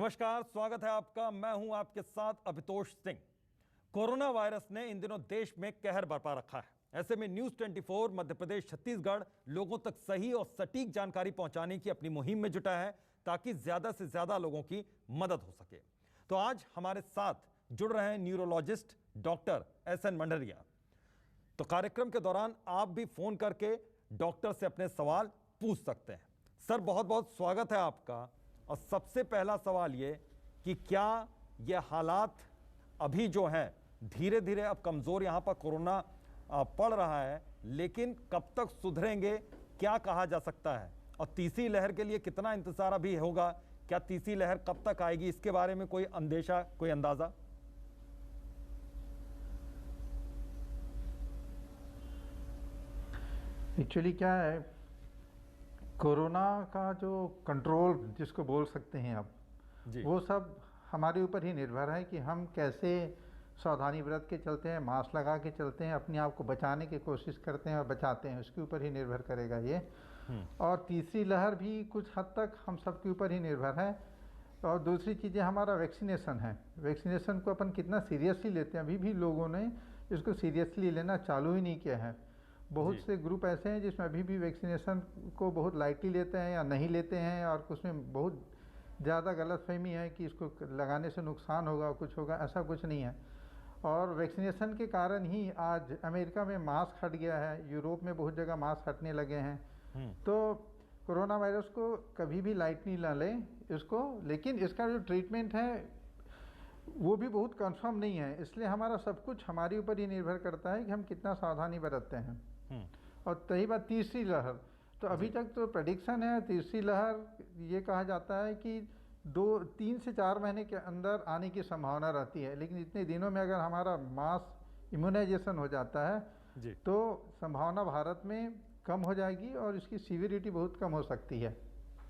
नमस्कार, स्वागत है आपका। मैं हूं आपके साथ अभितोष सिंह। कोरोना वायरस ने इन दिनों देश में कहर बरपा रखा है। ऐसे में न्यूज़ 24 मध्य प्रदेश छत्तीसगढ़ लोगों तक सही और सटीक जानकारी पहुंचाने की अपनी मुहिम में जुटा है ताकि ज्यादा से ज्यादा लोगों की मदद हो सके। तो आज हमारे साथ जुड़ रहे हैं न्यूरोलॉजिस्ट डॉक्टर SN मंडरिया। तो कार्यक्रम के दौरान आप भी फोन करके डॉक्टर से अपने सवाल पूछ सकते हैं। सर, बहुत बहुत स्वागत है आपका। और सबसे पहला सवाल ये कि क्या ये हालात अभी जो हैं धीरे धीरे अब कमज़ोर यहाँ पर कोरोना पड़ रहा है, लेकिन कब तक सुधरेंगे, क्या कहा जा सकता है? और तीसरी लहर के लिए कितना इंतज़ार अभी होगा? क्या तीसरी लहर कब तक आएगी, इसके बारे में कोई अंदेशा, कोई अंदाज़ा? एक्चुअली क्या है, कोरोना का जो कंट्रोल जिसको बोल सकते हैं आप, वो सब हमारे ऊपर ही निर्भर है कि हम कैसे सावधानी बरत के चलते हैं, मास्क लगा के चलते हैं, अपने आप को बचाने की कोशिश करते हैं और बचाते हैं, उसके ऊपर ही निर्भर करेगा ये। और तीसरी लहर भी कुछ हद तक हम सब के ऊपर ही निर्भर है। और दूसरी चीज़ें हमारा वैक्सीनेशन है। वैक्सीनेशन को अपन कितना सीरियसली लेते हैं, अभी भी लोगों ने इसको सीरियसली लेना चालू ही नहीं किया है। बहुत से ग्रुप ऐसे हैं जिसमें अभी भी वैक्सीनेशन को बहुत लाइटली लेते हैं या नहीं लेते हैं, और उसमें बहुत ज़्यादा गलतफहमी है कि इसको लगाने से नुकसान होगा, कुछ होगा, ऐसा कुछ नहीं है। और वैक्सीनेशन के कारण ही आज अमेरिका में मास्क हट गया है, यूरोप में बहुत जगह मास्क हटने लगे हैं। तो कोरोना वायरस को कभी भी लाइटली ना लें इसको, लेकिन इसका जो ट्रीटमेंट है वो भी बहुत कंफर्म नहीं है। इसलिए हमारा सब कुछ हमारे ऊपर ही निर्भर करता है कि हम कितना सावधानी बरतते हैं। और रही बात तीसरी लहर, तो अभी तक तो प्रेडिक्शन है तीसरी लहर ये कहा जाता है कि 3 से 4 महीने के अंदर आने की संभावना रहती है। लेकिन इतने दिनों में अगर हमारा मास इम्यूनाइजेशन हो जाता है तो संभावना भारत में कम हो जाएगी और इसकी सीवियरिटी बहुत कम हो सकती है।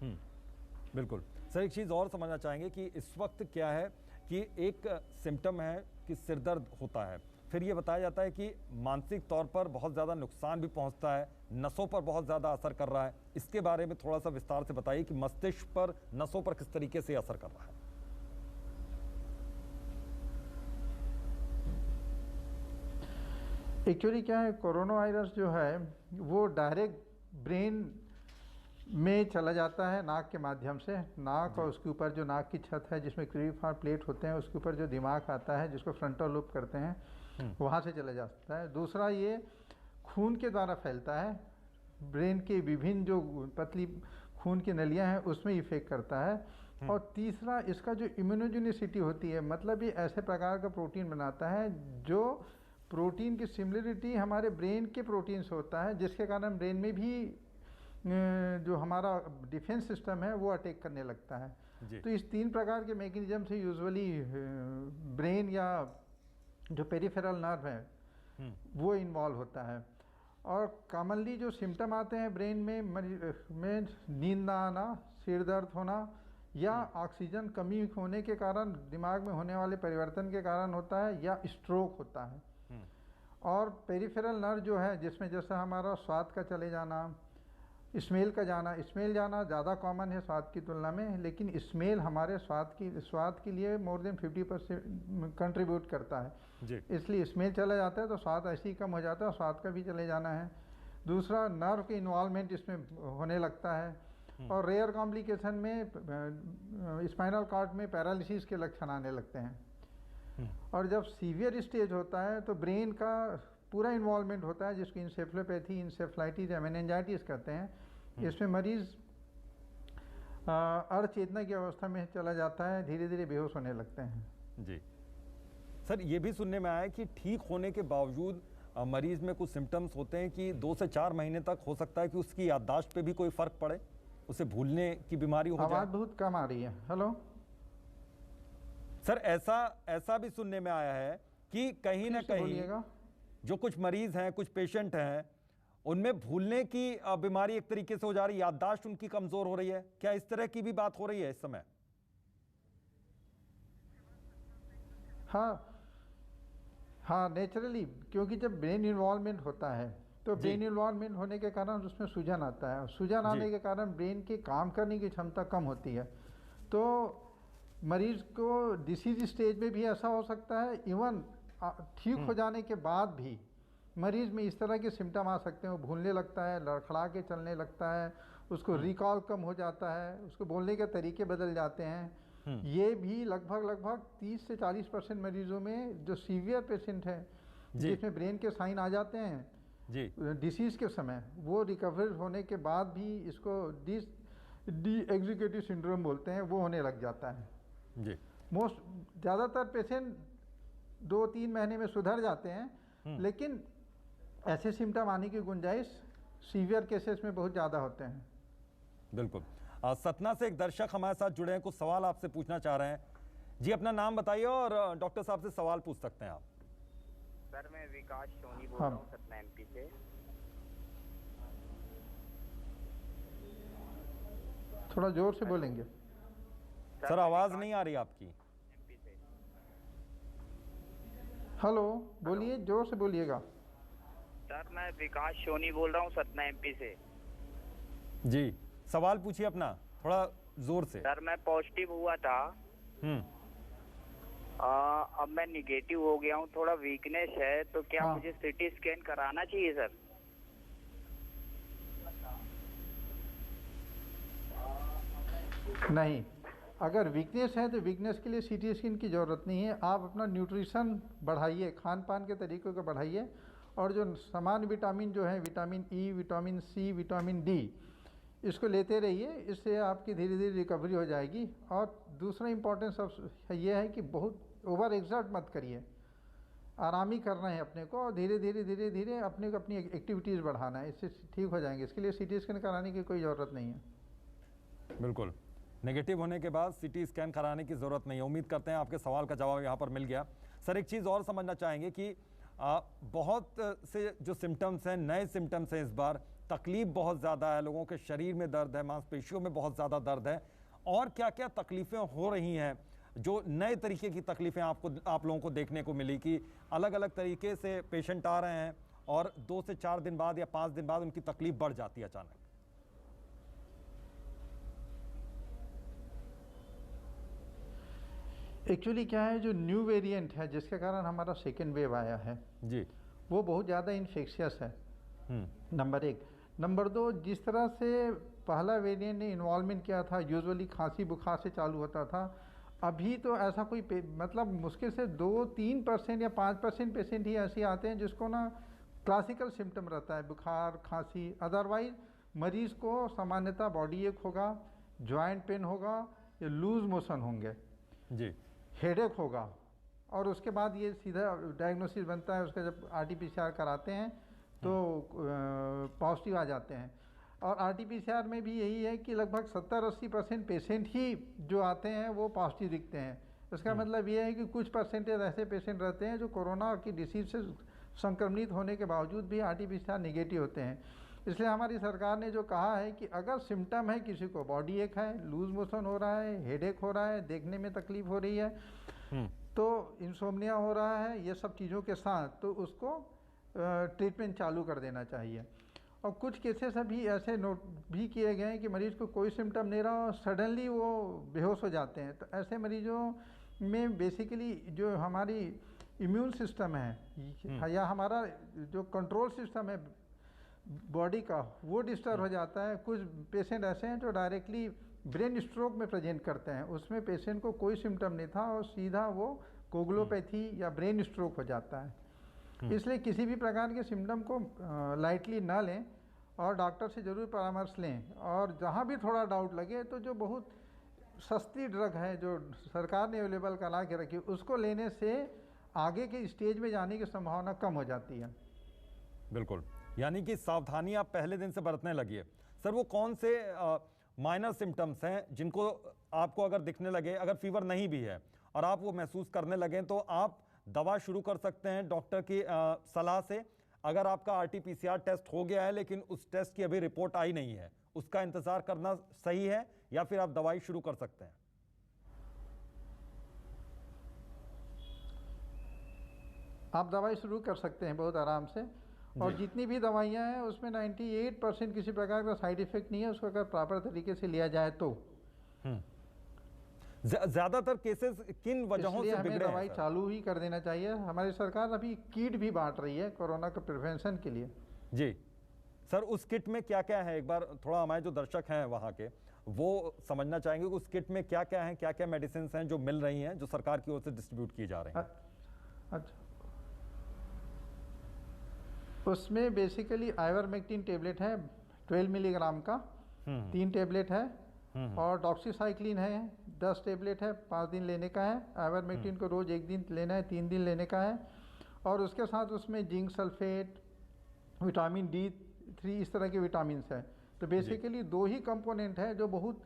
बिल्कुल सर, एक चीज़ और समझना चाहेंगे कि इस वक्त क्या है कि एक सिम्टम है कि सिर दर्द होता है, फिर ये बताया जाता है कि मानसिक तौर पर बहुत ज़्यादा नुकसान भी पहुंचता है, नसों पर बहुत ज़्यादा असर कर रहा है। इसके बारे में थोड़ा सा विस्तार से बताइए कि मस्तिष्क पर, नसों पर किस तरीके से असर कर रहा है। एक्चुअली क्या है, कोरोना वायरस जो है वो डायरेक्ट ब्रेन में चला जाता है नाक के माध्यम से। नाक और उसके ऊपर जो नाक की छत है जिसमें क्रीफार प्लेट होते हैं, उसके ऊपर जो दिमाग आता है जिसको फ्रंटल लोब करते हैं, वहाँ से चला जाता है। दूसरा, ये खून के द्वारा फैलता है, ब्रेन के विभिन्न जो पतली खून की नलियाँ हैं उसमें इफेक्ट करता है। और तीसरा, इसका जो इम्यूनोजेनिसिटी होती है, मतलब ये ऐसे प्रकार का प्रोटीन बनाता है जो प्रोटीन की सिमिलरिटी हमारे ब्रेन के प्रोटीन से होता है, जिसके कारण ब्रेन में भी जो हमारा डिफेंस सिस्टम है वो अटैक करने लगता है। तो इस 3 प्रकार के मैकेनिज्म से यूजुअली ब्रेन या जो पेरिफेरल नर्व है वो इन्वॉल्व होता है। और कॉमनली जो सिम्टम आते हैं ब्रेन में नींद ना आना, सिर दर्द होना, या ऑक्सीजन कमी होने के कारण दिमाग में होने वाले परिवर्तन के कारण होता है, या स्ट्रोक होता है। और पेरिफेरल नर्व जो है जिसमें जैसे हमारा स्वाद का चले जाना, स्मेल का जाना, स्मेल जाना ज़्यादा कॉमन है स्वाद की तुलना में, लेकिन स्मेल हमारे स्वाद के लिए मोर देन 50% कंट्रीब्यूट करता है। इसलिए स्मेल चला जाता है तो स्वाद ऐसे ही कम हो जाता है, स्वाद का भी चले जाना है। दूसरा, नर्व के इन्वॉल्वमेंट इसमें होने लगता है। और रेयर कॉम्प्लिकेशन में स्पाइनल कॉर्ड में पैरालिसिस के लक्षण आने लगते हैं। और जब सीवियर स्टेज होता है तो ब्रेन का पूरा इन्वॉल्वमेंट होता है, जिसको इंसेफ्लोपैथी, इंसेफ्लाइटिस या मेनिंजाइटिस कहते हैं। इसमें मरीज अर्धचेतना की अवस्था में चला जाता है, धीरे धीरे बेहोश होने लगते हैं। जी सर, ये भी सुनने में आया कि ठीक होने के बावजूद मरीज में कुछ सिम्टम्स होते हैं कि 2 से 4 महीने तक हो सकता है कि उसकी याददाश्त पे भी कोई फर्क पड़े, उसे भूलने की बीमारी हो जाए। आवाज़ बहुत कम आ रही है। हेलो सर, ऐसा भी सुनने में आया है कि कहीं ना कहीं जो कुछ मरीज हैं, कुछ पेशेंट हैं, उनमें भूलने की बीमारी एक तरीके से हो जा रही है, याददाश्त उनकी कमजोर हो रही है। क्या इस तरह की भी बात हो रही है इस समय? हाँ, नेचुरली, क्योंकि जब ब्रेन इन्वॉल्वमेंट होता है तो ब्रेन इन्वॉल्वमेंट होने के कारण उसमें सूजन आता है, और सूजन आने के कारण ब्रेन की काम करने की क्षमता कम होती है। तो मरीज को डिसीज स्टेज में भी ऐसा हो सकता है, इवन ठीक हो जाने के बाद भी मरीज में इस तरह के सिम्टम आ सकते हैं, वो भूलने लगता है, लड़खड़ा के चलने लगता है, उसको रिकॉल कम हो जाता है, उसको बोलने के तरीके बदल जाते हैं। ये भी लगभग 30 से 40% मरीजों में जो सीवियर पेशेंट हैं जिसमें ब्रेन के साइन आ जाते हैं जी डिसीज़ के समय, वो रिकवर होने के बाद भी इसको डी एग्जीक्यूटिव सिंड्रोम बोलते हैं, वो होने लग जाता है जी। ज़्यादातर पेशेंट 2-3 महीने में सुधर जाते हैं, लेकिन ऐसे सिम्टम आने की गुंजाइश सीवियर केसेस में बहुत ज़्यादा होते हैं। बिल्कुल। सतना से एक दर्शक हमारे साथ जुड़े हैं, कुछ सवाल आपसे पूछना चाह रहे हैं जी। अपना नाम बताइए और डॉक्टर साहब से सवाल पूछ सकते हैं आप। सर मैं विकास सोनी बोल रहा हूँ सतना एमपी से। थोड़ा जोर से बोलेंगे सर, आवाज नहीं आ रही आपकी। एमपी से। हेलो, बोलिए, जोर से बोलिएगा। सर मैं विकास सोनी बोल रहा हूँ सतना एमपी से। जी, सवाल पूछिए अपना थोड़ा जोर से। सर मैं पॉजिटिव हुआ था, अब मैं निगेटिव हो गया हूँ, थोड़ा वीकनेस है, तो क्या मुझे सीटी स्कैन कराना चाहिए सर? नहीं, अगर वीकनेस है तो वीकनेस के लिए सीटी स्कैन की ज़रूरत नहीं है। आप अपना न्यूट्रिशन बढ़ाइए, खान पान के तरीक़ों को बढ़ाइए, और जो समान विटामिन जो है, vitamin E, vitamin C, vitamin D, इसको लेते रहिए। इससे आपकी धीरे धीरे रिकवरी हो जाएगी। और दूसरा इम्पोर्टेंस ये है कि बहुत ओवर एक्सर्ट मत करिए, आराम ही करना है अपने को, और धीरे धीरे अपने को अपनी एक्टिविटीज़ बढ़ाना है, इससे ठीक हो जाएंगे। इसके लिए सीटी स्कैन कराने की कोई ज़रूरत नहीं है। बिल्कुल, नेगेटिव होने के बाद सीटी स्कैन कराने की ज़रूरत नहीं है। उम्मीद करते हैं आपके सवाल का जवाब यहाँ पर मिल गया। सर, एक चीज़ और समझना चाहेंगे कि बहुत से जो सिम्टम्स हैं, नए सिम्टम्स हैं, इस बार तकलीफ बहुत ज़्यादा है, लोगों के शरीर में दर्द है, मांसपेशियों में बहुत ज़्यादा दर्द है, और क्या क्या तकलीफ़ें हो रही हैं, जो नए तरीके की तकलीफ़ें आप लोगों को देखने को मिली कि अलग अलग तरीके से पेशेंट आ रहे हैं और 2 से 4 दिन बाद या 5 दिन बाद उनकी तकलीफ बढ़ जाती है अचानक। एक्चुअली क्या है, जो न्यू वेरिएंट है जिसके कारण हमारा सेकेंड वेव आया है जी, वो बहुत ज़्यादा इन्फेक्शियस है, नंबर 1। नंबर 2, जिस तरह से पहला वेरिएंट ने इन्वॉल्वमेंट किया था, यूजुअली खांसी बुखार से चालू होता था, अभी तो ऐसा कोई मतलब मुश्किल से 2-3% या 5% पेशेंट ही ऐसे आते हैं जिसको ना क्लासिकल सिम्टम रहता है, बुखार, खांसी। अदरवाइज मरीज़ को सामान्यतः बॉडी एक होगा, जॉइंट पेन होगा, या लूज मोशन होंगे जी, हेडेक होगा, और उसके बाद ये सीधा डायग्नोसिस बनता है। उसका जब RT-PCR कराते हैं तो पॉजिटिव आ जाते हैं। और RT-PCR में भी यही है कि लगभग 70-80% पेशेंट ही जो आते हैं वो पॉजिटिव दिखते हैं। इसका मतलब ये है कि कुछ परसेंटेज ऐसे पेशेंट रहते हैं जो कोरोना की डिसीज से संक्रमित होने के बावजूद भी RT-PCR निगेटिव होते हैं। इसलिए हमारी सरकार ने जो कहा है कि अगर सिम्टम है, किसी को बॉडी एक है, लूज मोशन हो रहा है, हेडेक हो रहा है, देखने में तकलीफ हो रही है, तो इंसोम्निया हो रहा है, ये सब चीज़ों के साथ, तो उसको ट्रीटमेंट चालू कर देना चाहिए। और कुछ केसेस अभी ऐसे नोट भी किए गए हैं कि मरीज़ को कोई सिम्टम नहीं रहा और सडनली वो बेहोश हो जाते हैं। तो ऐसे मरीजों में बेसिकली जो हमारी इम्यून सिस्टम है या हमारा जो कंट्रोल सिस्टम है बॉडी का, वो डिस्टर्ब हो जाता है। कुछ पेशेंट ऐसे हैं जो डायरेक्टली ब्रेन स्ट्रोक में प्रेजेंट करते हैं, उसमें पेशेंट को कोई सिम्टम नहीं था और सीधा वो कोगुलोपैथी या ब्रेन स्ट्रोक हो जाता है। इसलिए किसी भी प्रकार के सिम्टम को लाइटली ना लें और डॉक्टर से ज़रूर परामर्श लें। और जहाँ भी थोड़ा डाउट लगे तो जो बहुत सस्ती ड्रग है जो सरकार ने अवेलेबल करा के रखी, उसको लेने से आगे के स्टेज में जाने की संभावना कम हो जाती है। बिल्कुल, यानी कि सावधानी आप पहले दिन से बरतने लगी है। सर, वो कौन से माइनर सिम्टम्स हैं जिनको आपको अगर दिखने लगे, अगर फीवर नहीं भी है और आप वो महसूस करने लगें, तो आप दवा शुरू कर सकते हैं डॉक्टर की सलाह से? अगर आपका RT-PCR टेस्ट हो गया है लेकिन उस टेस्ट की अभी रिपोर्ट आई नहीं है, उसका इंतजार करना सही है या फिर आप दवाई शुरू कर सकते हैं? आप दवाई शुरू कर सकते हैं बहुत आराम से। और जितनी भी दवाइयाँ हैं उसमें 98% किसी प्रकार का साइड इफेक्ट नहीं है, उसको अगर प्रॉपर तरीके से लिया जाए तो। ज्यादातर केसेस किन वजहों इसलिए से हमें बिगड़े हैं दवाई सर? चालू ही कर देना चाहिए। हमारी सरकार अभी किट भी बांट रही है कोरोना के प्रिवेंशन के लिए। जी सर, उस किट में क्या क्या है, एक बार थोड़ा हमारे जो दर्शक हैं वहाँ के वो समझना चाहेंगे कि उस किट में क्या क्या है, क्या क्या मेडिसिन हैं जो मिल रही हैं, जो सरकार की ओर से डिस्ट्रीब्यूट की जा रही हैं? अच्छा, उसमें बेसिकली आइवरमेक्टिन टेबलेट है 12 मिलीग्राम का, 3 टेबलेट है, और डॉक्सीसाइक्लिन है 10 टेबलेट है, 5 दिन लेने का है। आइवरमेक्टिन को रोज 1 दिन लेना है, 3 दिन लेने का है। और उसके साथ उसमें जिंक सल्फेट, विटामिन D3, इस तरह के विटामिन है। तो बेसिकली 2 ही कंपोनेंट है जो बहुत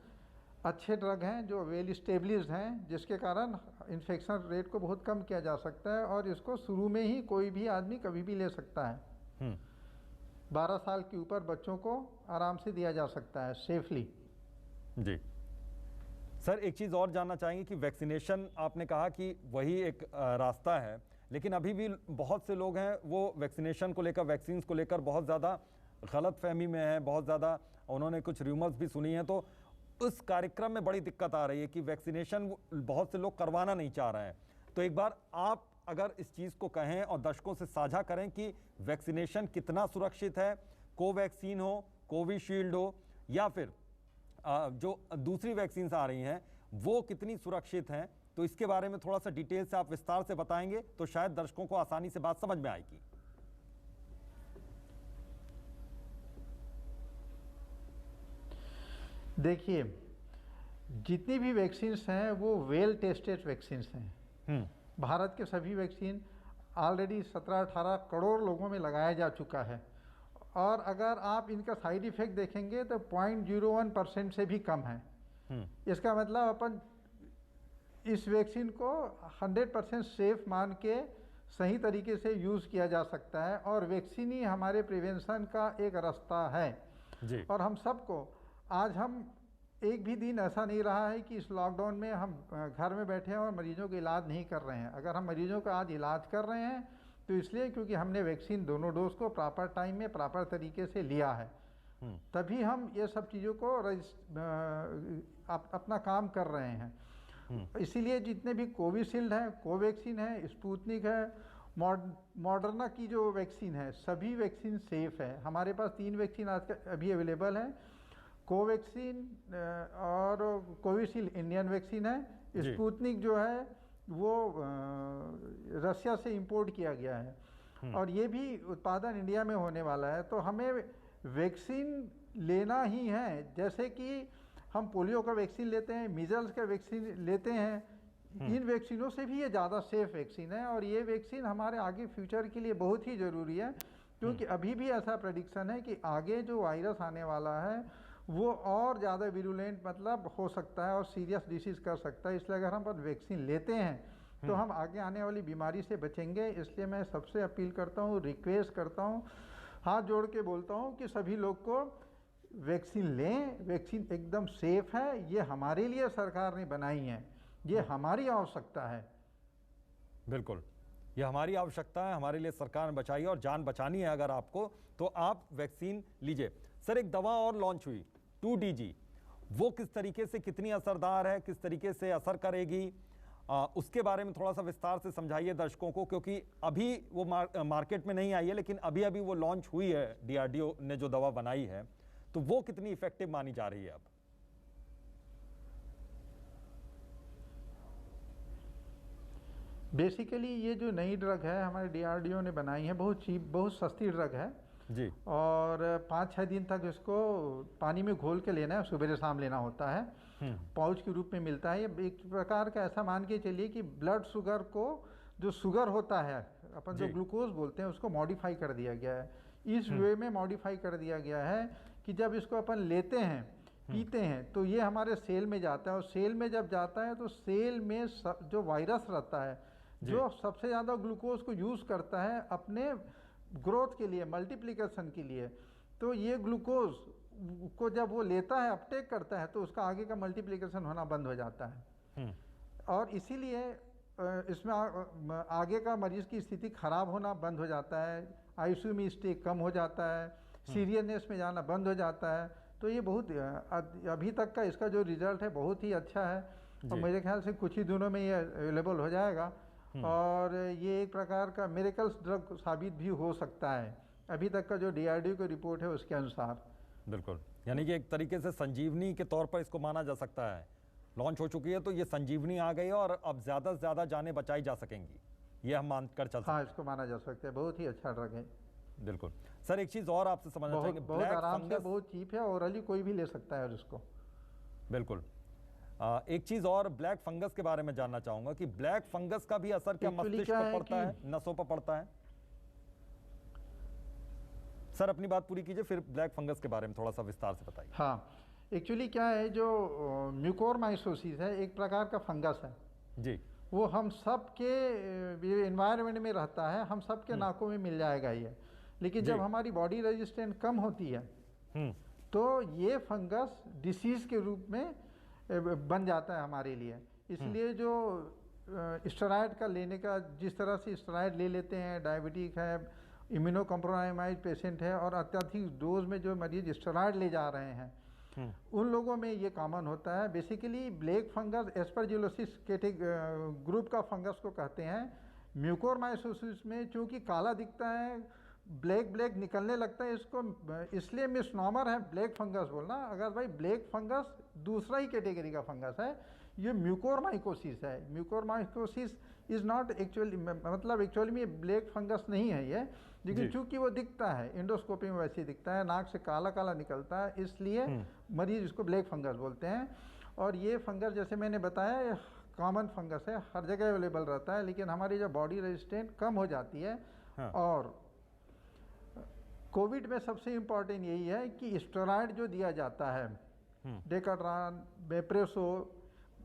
अच्छे ड्रग हैं, जो वेल स्टेब्लिश्ड हैं, जिसके कारण इन्फेक्शन रेट को बहुत कम किया जा सकता है। और इसको शुरू में ही कोई भी आदमी कभी भी ले सकता है। 12 साल के ऊपर बच्चों को आराम से दिया जा सकता है सेफली। जी सर, एक चीज़ और जानना चाहेंगे कि वैक्सीनेशन, आपने कहा कि वही एक रास्ता है, लेकिन अभी भी बहुत से लोग हैं वो वैक्सीनेशन को लेकर, वैक्सीन को लेकर बहुत ज़्यादा गलत फहमी में हैं, बहुत ज़्यादा उन्होंने कुछ र्यूमर्स भी सुनी हैं। तो उस कार्यक्रम में बड़ी दिक्कत आ रही है कि वैक्सीनेशन बहुत से लोग करवाना नहीं चाह रहे हैं। तो एक बार आप अगर इस चीज़ को कहें और दर्शकों से साझा करें कि वैक्सीनेशन कितना सुरक्षित है, कोवैक्सीन हो, कोविशील्ड हो, या फिर जो दूसरी वैक्सीन आ रही हैं वो कितनी सुरक्षित हैं, तो इसके बारे में थोड़ा सा डिटेल से आप विस्तार से बताएंगे तो शायद दर्शकों को आसानी से बात समझ में आएगी। देखिए, जितनी भी वैक्सीन्स हैं वो वेल टेस्टेड वैक्सीन्स हैं। भारत के सभी वैक्सीन ऑलरेडी 17-18 करोड़ लोगों में लगाया जा चुका है। और अगर आप इनका साइड इफेक्ट देखेंगे तो 0.01% से भी कम है। इसका मतलब अपन इस वैक्सीन को 100% सेफ मान के सही तरीके से यूज़ किया जा सकता है। और वैक्सीन ही हमारे प्रिवेंशन का एक रास्ता है जी। और हम सबको, आज हम एक भी दिन ऐसा नहीं रहा है कि इस लॉकडाउन में हम घर में बैठे हैं और मरीजों का इलाज नहीं कर रहे हैं। अगर हम मरीजों का आज इलाज कर रहे हैं तो इसलिए क्योंकि हमने वैक्सीन दोनों डोज को प्रॉपर टाइम में प्रॉपर तरीके से लिया है, तभी हम ये सब चीज़ों को अपना काम कर रहे हैं। इसीलिए जितने भी कोविशील्ड है, कोवैक्सीन है, स्पुतनिक है, मॉडर्ना की जो वैक्सीन है, सभी वैक्सीन सेफ है। हमारे पास 3 वैक्सीन आज अभी अवेलेबल है, कोवैक्सीन और कोविशील्ड इंडियन वैक्सीन है। स्पुतनिक जो है वो रशिया से इंपोर्ट किया गया है और ये भी उत्पादन इंडिया में होने वाला है। तो हमें वैक्सीन लेना ही है। जैसे कि हम पोलियो का वैक्सीन लेते हैं, मीजल्स का वैक्सीन लेते हैं, इन वैक्सीनों से भी ये ज़्यादा सेफ वैक्सीन है। और ये वैक्सीन हमारे आगे फ्यूचर के लिए बहुत ही ज़रूरी है, क्योंकि अभी भी ऐसा प्रेडिक्शन है कि आगे जो वायरस आने वाला है वो और ज़्यादा विरुलेंट मतलब हो सकता है और सीरियस डिसीज़ कर सकता है। इसलिए अगर हम वैक्सीन लेते हैं तो हम आगे आने वाली बीमारी से बचेंगे। इसलिए मैं सबसे अपील करता हूँ, रिक्वेस्ट करता हूँ, हाथ जोड़ के बोलता हूँ कि सभी लोग को वैक्सीन लें। वैक्सीन एकदम सेफ है, ये हमारे लिए सरकार ने बनाई है, ये हमारी आवश्यकता है। बिल्कुल, ये हमारी आवश्यकता है, हमारे लिए सरकार ने बचाई है और जान बचानी है अगर आपको, तो आप वैक्सीन लीजिए। सर, एक दवा और लॉन्च हुई 2DG, वो किस तरीके से, कितनी असरदार है, किस तरीके से असर करेगी, उसके बारे में थोड़ा सा विस्तार से समझाइए दर्शकों को, क्योंकि अभी वो मार्केट में नहीं आई है, लेकिन अभी अभी वो लॉन्च हुई है, DRDO ने जो दवा बनाई है, तो वो कितनी इफेक्टिव मानी जा रही है अब? बेसिकली ये जो नई ड्रग है हमारे DRDO ने बनाई है, बहुत चीप, बहुत सस्ती ड्रग है जी। और 5-6 दिन तक इसको पानी में घोल के लेना है, सुबह शाम लेना होता है, पाउच के रूप में मिलता है। ये एक प्रकार का ऐसा मान के चलिए कि ब्लड शुगर को, जो शुगर होता है अपन जो ग्लूकोज बोलते हैं, उसको मॉडिफाई कर दिया गया है। इस वे में मॉडिफाई कर दिया गया है कि जब इसको अपन लेते हैं, पीते हैं, तो ये हमारे सेल में जाता है और सेल में जब जाता है तो सेल में जो वायरस रहता है, जो सबसे ज़्यादा ग्लूकोज को यूज़ करता है अपने ग्रोथ के लिए, मल्टीप्लिकेशन के लिए, तो ये ग्लूकोज को जब वो लेता है, अपटेक करता है, तो उसका आगे का मल्टीप्लिकेशन होना बंद हो जाता है और इसीलिए इसमें आगे का मरीज की स्थिति खराब होना बंद हो जाता है, ICU में स्टे कम हो जाता है, सीरियसनेस में जाना बंद हो जाता है। तो ये बहुत अभी तक का इसका जो रिजल्ट है बहुत ही अच्छा है और मेरे ख्याल से कुछ ही दिनों में ये अवेलेबल हो जाएगा और ये एक प्रकार का मिरेकल्स ड्रग साबित भी हो सकता है, अभी तक का जो DRDO की रिपोर्ट है उसके अनुसार। बिल्कुल, यानी कि एक तरीके से संजीवनी के तौर पर इसको माना जा सकता है। लॉन्च हो चुकी है तो ये संजीवनी आ गई है और अब ज़्यादा से ज़्यादा जानें बचाई जा सकेंगी, ये हम मानकर चल सकते हैं। हाँ, इसको माना जा सकता है, बहुत ही अच्छा ड्रग है। बिल्कुल सर, एक चीज़ और आपसे समझना चाहेंगे, बहुत आराम से, बहुत चीप है, ओरली कोई भी ले सकता है उसको। बिल्कुल, एक चीज़ और ब्लैक फंगस के बारे में जानना चाहूँगा कि ब्लैक फंगस का भी असर क्या मस्तिष्क पर पड़ता है, नसों पर पड़ता है? सर अपनी बात पूरी कीजिए, फिर ब्लैक फंगस के बारे में थोड़ा सा विस्तार से बताइए। हाँ, एक्चुअली क्या है, जो म्यूकोरमाइकोसिस है, एक प्रकार का फंगस है जी, वो हम सब के एनवायरनमेंट में रहता है, हम सब के नाकों में मिल जाएगा ये, लेकिन जब हमारी बॉडी रेजिस्टेंस कम होती है तो ये फंगस डिसीज के रूप में बन जाता है हमारे लिए। इसलिए जो स्टेरॉयड का लेने का, जिस तरह से स्टेरॉयड ले लेते हैं, डायबिटिक है, इम्यूनो कॉम्प्रोमाइज पेशेंट है और अत्यधिक डोज में जो मरीज स्टेरॉयड ले जा रहे हैं, उन लोगों में ये कॉमन होता है। Basically black fungus aspergillosis group का फंगस को कहते हैं। म्यूकोरमाइकोसिस में चूंकि काला दिखता है, ब्लैक निकलने लगता है, इसको इसलिए मिसनॉमर है ब्लैक फंगस बोलना। अगर भाई ब्लैक फंगस दूसरा ही कैटेगरी का फंगस है, ये म्यूकोरमाइकोसिस है। म्यूकोरमाइकोसिस इज़ नॉट एक्चुअली, मतलब एक्चुअली में ब्लैक फंगस नहीं है ये, लेकिन चूंकि वो दिखता है, इंडोस्कोपी में वैसे दिखता है, नाक से काला काला निकलता है, इसलिए मरीज इसको ब्लैक फंगस बोलते हैं। और ये फंगस जैसे मैंने बताया, ये कॉमन फंगस है, हर जगह अवेलेबल रहता है, लेकिन हमारी जो बॉडी रेजिस्टेंट कम हो जाती है। और कोविड में सबसे इम्पॉर्टेंट यही है कि स्टेरॉयड जो दिया जाता है, डेकाड्रॉन, बेप्रेसो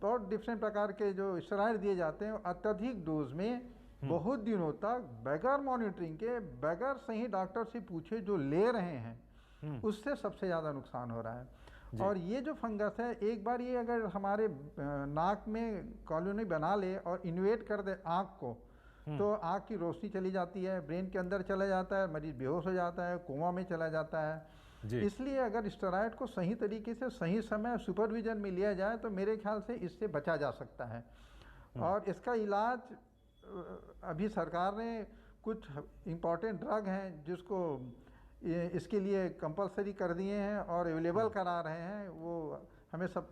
और डिफरेंट प्रकार के जो स्टेरॉयड दिए जाते हैं, अत्यधिक डोज में बहुत दिनों तक बगैर मॉनिटरिंग के, बगैर सही डॉक्टर से पूछे जो ले रहे हैं, उससे सबसे ज़्यादा नुकसान हो रहा है। और ये जो फंगस है, एक बार ये अगर हमारे नाक में कॉलोनी बना ले और इन्वेट कर दे आँख को, तो आँख की रोशनी चली जाती है, ब्रेन के अंदर चला जाता है, मरीज बेहोश हो जाता है, कोमा में चला जाता है। इसलिए अगर स्टेरॉयड को सही तरीके से, सही समय, सुपरविजन में लिया जाए तो मेरे ख्याल से इससे बचा जा सकता है। और इसका इलाज अभी सरकार ने कुछ इम्पॉर्टेंट ड्रग हैं जिसको इसके लिए कंपलसरी कर दिए हैं और अवेलेबल करा रहे हैं, वो हमें सब।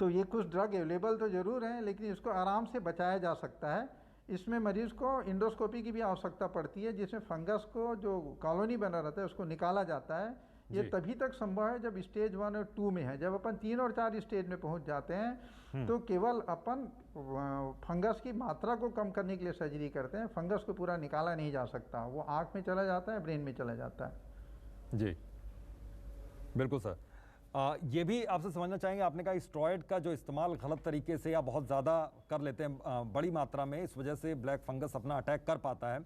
तो ये कुछ ड्रग अवेलेबल तो ज़रूर हैं, लेकिन इसको आराम से बचाया जा सकता है। इसमें मरीज़ को इंडोस्कोपी की भी आवश्यकता पड़ती है, जिसमें फंगस को जो कॉलोनी बना रहता है उसको निकाला जाता है। ये तभी तक संभव है जब स्टेज 1 और 2 में है। जब अपन 3 और 4 स्टेज में पहुंच जाते हैं तो केवल अपन फंगस की मात्रा को कम करने के लिए सर्जरी करते हैं, फंगस को पूरा निकाला नहीं जा सकता, वो आँख में चला जाता है, ब्रेन में चला जाता है। जी बिल्कुल सर, ये भी आपसे समझना चाहेंगे, आपने कहा स्टेरॉयड का जो इस्तेमाल गलत तरीके से या बहुत ज़्यादा कर लेते हैं बड़ी मात्रा में, इस वजह से ब्लैक फंगस अपना अटैक कर पाता है।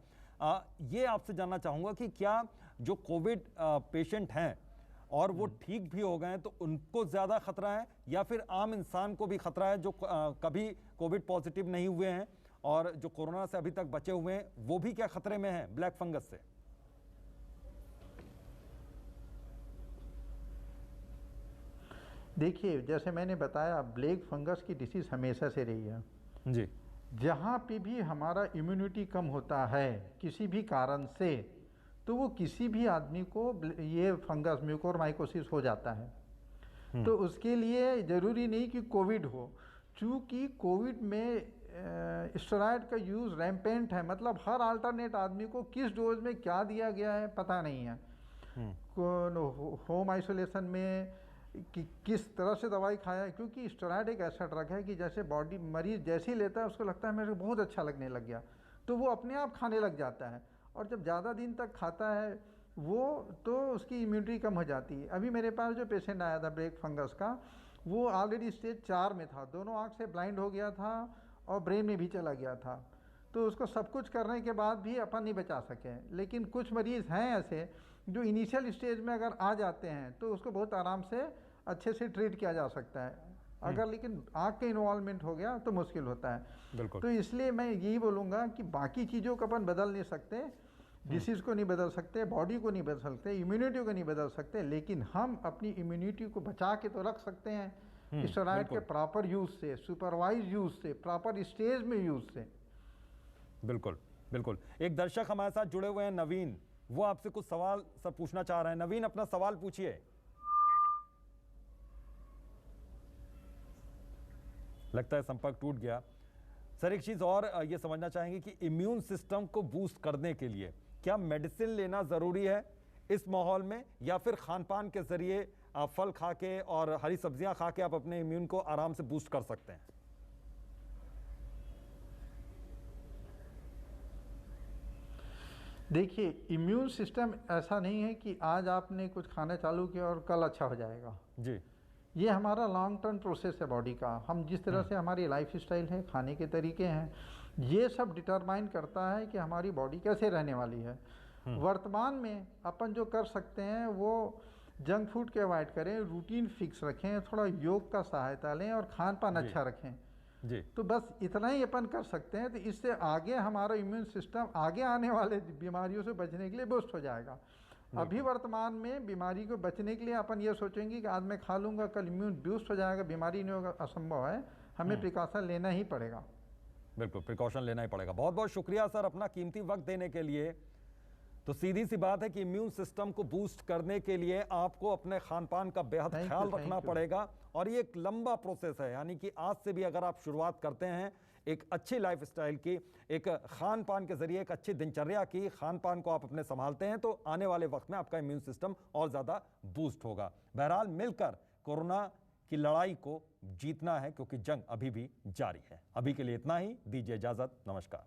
ये आपसे जानना चाहूँगा कि क्या जो कोविड पेशेंट हैं और वो ठीक भी हो गए हैं तो उनको ज़्यादा खतरा है, या फिर आम इंसान को भी खतरा है जो कभी कोविड पॉजिटिव नहीं हुए हैं और जो कोरोना से अभी तक बचे हुए हैं, वो भी क्या खतरे में हैं ब्लैक फंगस से? देखिए, जैसे मैंने बताया, ब्लैक फंगस की डिसीज़ हमेशा से रही है जी। जहाँ पे भी हमारा इम्यूनिटी कम होता है किसी भी कारण से, तो वो किसी भी आदमी को ये फंगस म्यूकोरमाइकोसिस हो जाता है। तो उसके लिए ज़रूरी नहीं कि कोविड हो, चूँकि कोविड में स्टेरॉयड का यूज़ रैम्पेंट है, मतलब हर अल्टरनेट आदमी को किस डोज में क्या दिया गया है पता नहीं है। होम आइसोलेशन में कि किस तरह से दवाई खाया है, क्योंकि स्टेरॉयड एक ऐसा ड्रग है कि जैसे बॉडी मरीज जैसे ही लेता है उसको लगता है मेरे को बहुत अच्छा लगने लग गया, तो वो अपने आप खाने लग जाता है, और जब ज़्यादा दिन तक खाता है वो, तो उसकी इम्यूनिटी कम हो जाती है। अभी मेरे पास जो पेशेंट आया था ब्लैक फंगस का, वो ऑलरेडी स्टेज 4 में था, दोनों आँख से ब्लाइंड हो गया था और ब्रेन में भी चला गया था। तो उसको सब कुछ करने के बाद भी अपन नहीं बचा सके। लेकिन कुछ मरीज़ हैं ऐसे जो इनिशियल स्टेज में अगर आ जाते हैं तो उसको बहुत आराम से अच्छे से ट्रीट किया जा सकता है। अगर लेकिन आँख के इन्वॉल्वमेंट हो गया तो मुश्किल होता है। बिल्कुल। तो इसलिए मैं यही बोलूँगा कि बाकी चीज़ों को अपन बदल नहीं सकते, डिसीज़ को नहीं बदल सकते, बॉडी को नहीं बदल सकते, इम्यूनिटी को नहीं बदल सकते, लेकिन हम अपनी इम्यूनिटी को बचा के तो रख सकते हैं। स्टेरॉइड के प्रॉपर यूज से, सुपरवाइज यूज से, प्रॉपर स्टेज में यूज से। बिल्कुल बिल्कुल। एक दर्शक हमारे साथ जुड़े हुए हैं, नवीन, वो आपसे कुछ सवाल सर पूछना चाह रहे हैं। नवीन, अपना सवाल पूछिए। लगता है संपर्क टूट गया। सर एक चीज और ये समझना चाहेंगे कि इम्यून सिस्टम को बूस्ट करने के लिए क्या मेडिसिन लेना जरूरी है इस माहौल में, या फिर खान पान के जरिए आप फल खा के और हरी सब्जियां खा के आप अपने इम्यून को आराम से बूस्ट कर सकते हैं? देखिए, इम्यून सिस्टम ऐसा नहीं है कि आज आपने कुछ खाना चालू किया और कल अच्छा हो जाएगा जी। ये हमारा लॉन्ग टर्म प्रोसेस है बॉडी का। हम जिस तरह से हमारी लाइफ स्टाइल है, खाने के तरीके हैं, ये सब डिटरमाइन करता है कि हमारी बॉडी कैसे रहने वाली है। वर्तमान में अपन जो कर सकते हैं वो जंक फूड के अवॉइड करें, रूटीन फिक्स रखें, थोड़ा योग का सहायता लें और खान पान अच्छा रखें जी। तो बस इतना ही अपन कर सकते हैं। तो इससे आगे हमारा इम्यून सिस्टम आगे आने वाले बीमारियों से बचने के लिए बूस्ट हो जाएगा। अभी वर्तमान में बीमारी को बचने के लिए अपन ये सोचेंगे कि आज मैं खा लूँगा कल इम्यून बूस्ट हो जाएगा, बीमारी नहीं होगा, असंभव है। हमें प्रिकॉशन लेना ही पड़ेगा। बिल्कुल, प्रिकॉशन लेना ही पड़ेगा। बहुत बहुत शुक्रिया सर अपना कीमती वक्त देने के लिए। तो सीधी सी बात है कि इम्यून सिस्टम को बूस्ट करने के लिए आपको अपने खान पान का बेहद ख्याल रखना पड़ेगा, और ये एक लंबा प्रोसेस है। यानी कि आज से भी अगर आप शुरुआत करते हैं एक अच्छी लाइफस्टाइल की, एक खान पान के जरिए एक अच्छी दिनचर्या की, खान पान को आप अपने संभालते हैं, तो आने वाले वक्त में आपका इम्यून सिस्टम और ज़्यादा बूस्ट होगा। बहरहाल मिलकर कोरोना की लड़ाई को जीतना है, क्योंकि जंग अभी भी जारी है। अभी के लिए इतना ही, दीजिए इजाज़त, नमस्कार।